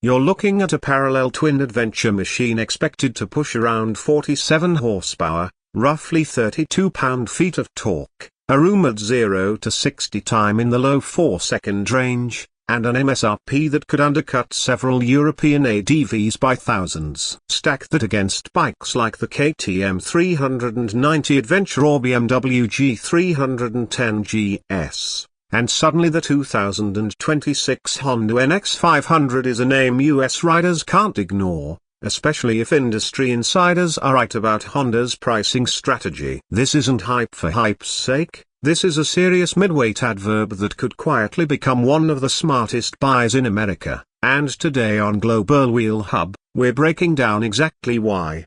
you're looking at a parallel twin adventure machine expected to push around 47 horsepower, roughly 32 pound-feet of torque, a rumored 0 to 60 time in the low 4-second range, and an MSRP that could undercut several European ADVs by thousands. Stack that against bikes like the KTM 390 Adventure or BMW G 310 GS, and suddenly the 2026 Honda NX500 is a name US riders can't ignore, especially if industry insiders are right about Honda's pricing strategy. This isn't hype for hype's sake. This is a serious middleweight adverb that could quietly become one of the smartest buys in America, and today on Global Wheel Hub, we're breaking down exactly why.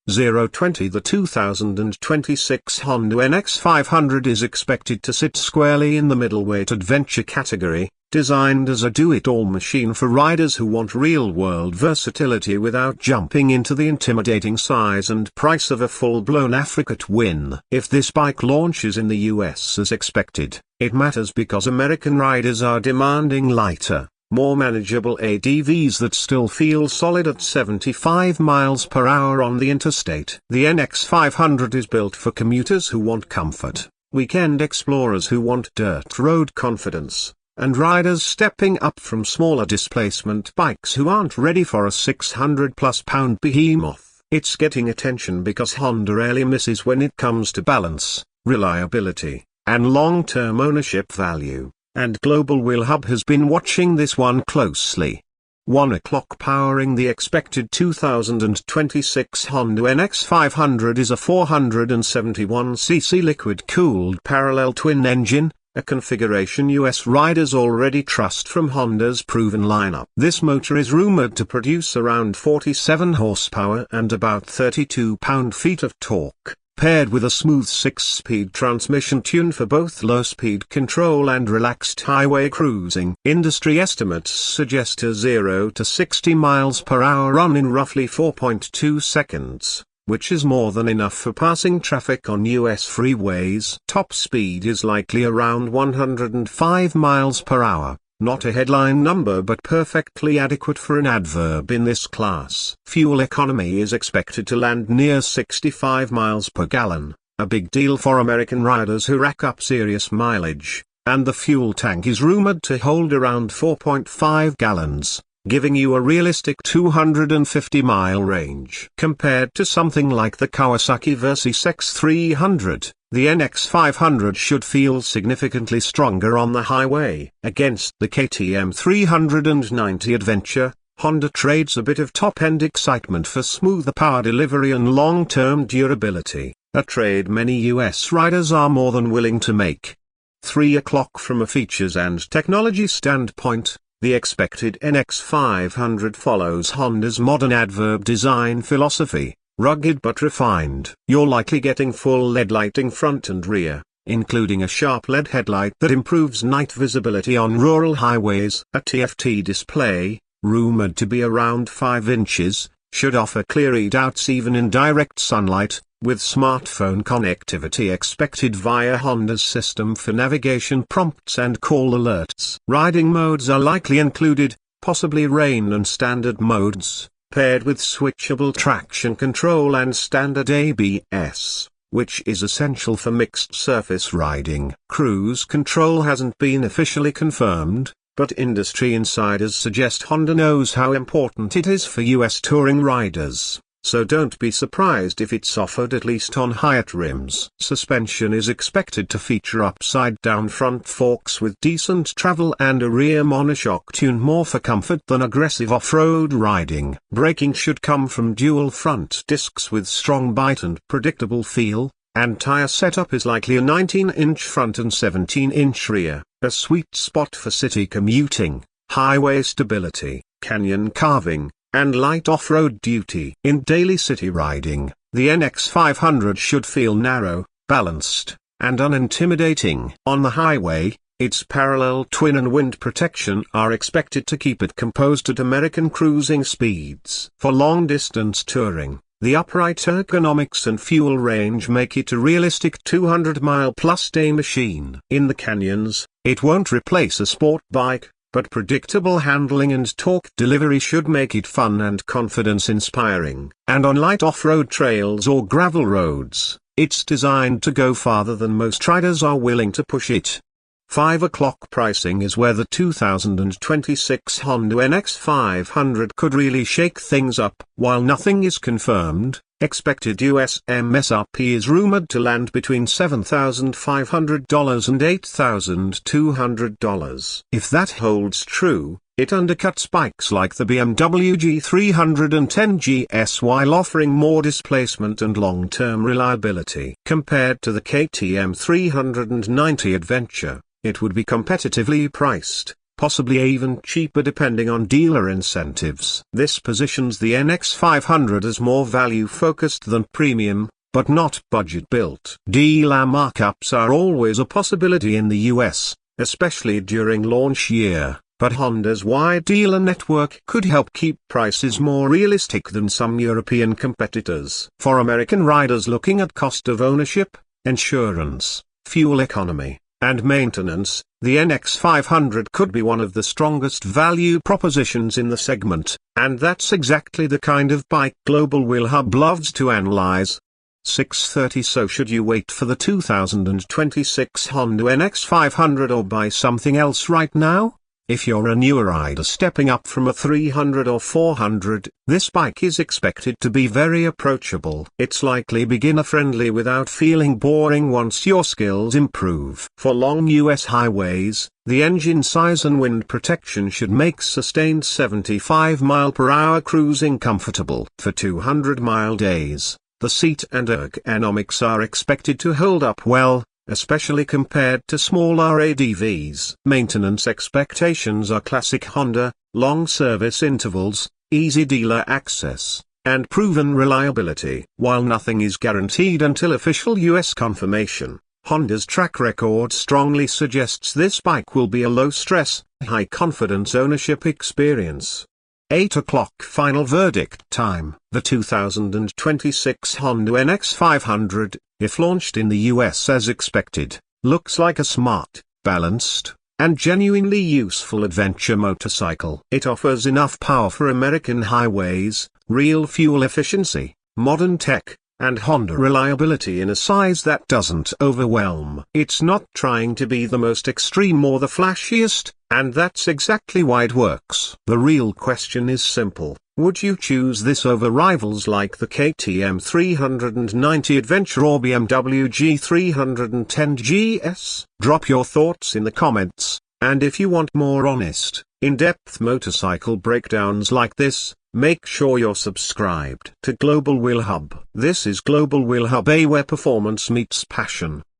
020 The 2026 Honda NX500 is expected to sit squarely in the middleweight adventure category, designed as a do-it-all machine for riders who want real-world versatility without jumping into the intimidating size and price of a full-blown Africa twin. If this bike launches in the US as expected, it matters because American riders are demanding lighter, more manageable ADVs that still feel solid at 75 miles per hour on the interstate. The NX500 is built for commuters who want comfort, weekend explorers who want dirt road confidence, and riders stepping up from smaller displacement bikes who aren't ready for a 600+ pound behemoth. It's getting attention because Honda rarely misses when it comes to balance, reliability, and long-term ownership value, and Global Wheel Hub has been watching this one closely. 1 o'clock powering the expected 2026 Honda NX500 is a 471cc liquid-cooled parallel twin engine, a configuration US riders already trust from Honda's proven lineup. This motor is rumored to produce around 47 horsepower and about 32 pound-feet of torque, paired with a smooth 6-speed transmission tuned for both low-speed control and relaxed highway cruising. Industry estimates suggest a 0 to 60 miles per hour run in roughly 4.2 seconds. Which is more than enough for passing traffic on US freeways. Top speed is likely around 105 miles per hour, not a headline number but perfectly adequate for an adverb in this class. Fuel economy is expected to land near 65 miles per gallon, a big deal for American riders who rack up serious mileage, and the fuel tank is rumored to hold around 4.5 gallons. Giving you a realistic 250-mile range. Compared to something like the Kawasaki Versys X300, the NX500 should feel significantly stronger on the highway. Against the KTM 390 Adventure, Honda trades a bit of top-end excitement for smoother power delivery and long-term durability, a trade many US riders are more than willing to make. 3 o'clock from a features and technology standpoint, the expected NX500 follows Honda's modern adverb design philosophy, rugged but refined. You're likely getting full LED lighting front and rear, including a sharp LED headlight that improves night visibility on rural highways. A TFT display, rumored to be around 5 inches, should offer clear readouts even in direct sunlight, with smartphone connectivity expected via Honda's system for navigation prompts and call alerts. Riding modes are likely included, possibly rain and standard modes, paired with switchable traction control and standard ABS, which is essential for mixed surface riding. Cruise control hasn't been officially confirmed, but industry insiders suggest Honda knows how important it is for US touring riders. So don't be surprised if it's offered at least on higher rims. Suspension is expected to feature upside-down front forks with decent travel and a rear monoshock tuned more for comfort than aggressive off-road riding. Braking should come from dual front discs with strong bite and predictable feel, and tire setup is likely a 19-inch front and 17-inch rear, a sweet spot for city commuting, highway stability, canyon carving, and light off-road duty. In daily city riding, the NX500 should feel narrow, balanced, and unintimidating. On the highway, its parallel twin and wind protection are expected to keep it composed at American cruising speeds. For long-distance touring, the upright ergonomics and fuel range make it a realistic 200-mile-plus day machine. In the canyons, it won't replace a sport bike, but predictable handling and torque delivery should make it fun and confidence-inspiring. And on light off-road trails or gravel roads, it's designed to go farther than most riders are willing to push it. 5 o'clock pricing is where the 2026 Honda NX500 could really shake things up. While nothing is confirmed, expected US MSRP is rumored to land between $7,500 and $8,200. If that holds true, it undercuts bikes like the BMW G310 GS while offering more displacement and long-term reliability. Compared to the KTM 390 Adventure, it would be competitively priced, possibly even cheaper depending on dealer incentives. This positions the NX500 as more value-focused than premium, but not budget-built. Dealer markups are always a possibility in the US, especially during launch year, but Honda's wide dealer network could help keep prices more realistic than some European competitors. For American riders looking at cost of ownership, insurance, fuel economy, and maintenance, the NX500 could be one of the strongest value propositions in the segment, and that's exactly the kind of bike Global Will Hub loves to analyze. 6:30. So should you wait for the 2026 Honda NX500 or buy something else right now? If you're a newer rider stepping up from a 300 or 400, this bike is expected to be very approachable. It's likely beginner-friendly without feeling boring once your skills improve. For long US highways, the engine size and wind protection should make sustained 75 mph cruising comfortable. For 200-mile days, the seat and ergonomics are expected to hold up well, especially compared to smaller ADVs. Maintenance expectations are classic Honda: long service intervals, easy dealer access, and proven reliability. While nothing is guaranteed until official US confirmation, Honda's track record strongly suggests this bike will be a low-stress, high-confidence ownership experience. 8 o'clock final verdict time. The 2026 Honda NX500, if launched in the US as expected, looks like a smart, balanced, and genuinely useful adventure motorcycle. It offers enough power for American highways, real fuel efficiency, modern tech, and Honda reliability in a size that doesn't overwhelm. It's not trying to be the most extreme or the flashiest, and that's exactly why it works. The real question is simple: would you choose this over rivals like the KTM 390 Adventure or BMW G310 GS? Drop your thoughts in the comments, and if you want more honest, in-depth motorcycle breakdowns like this, make sure you're subscribed to Global Will Hub. This is Global Will Hub, where performance meets passion.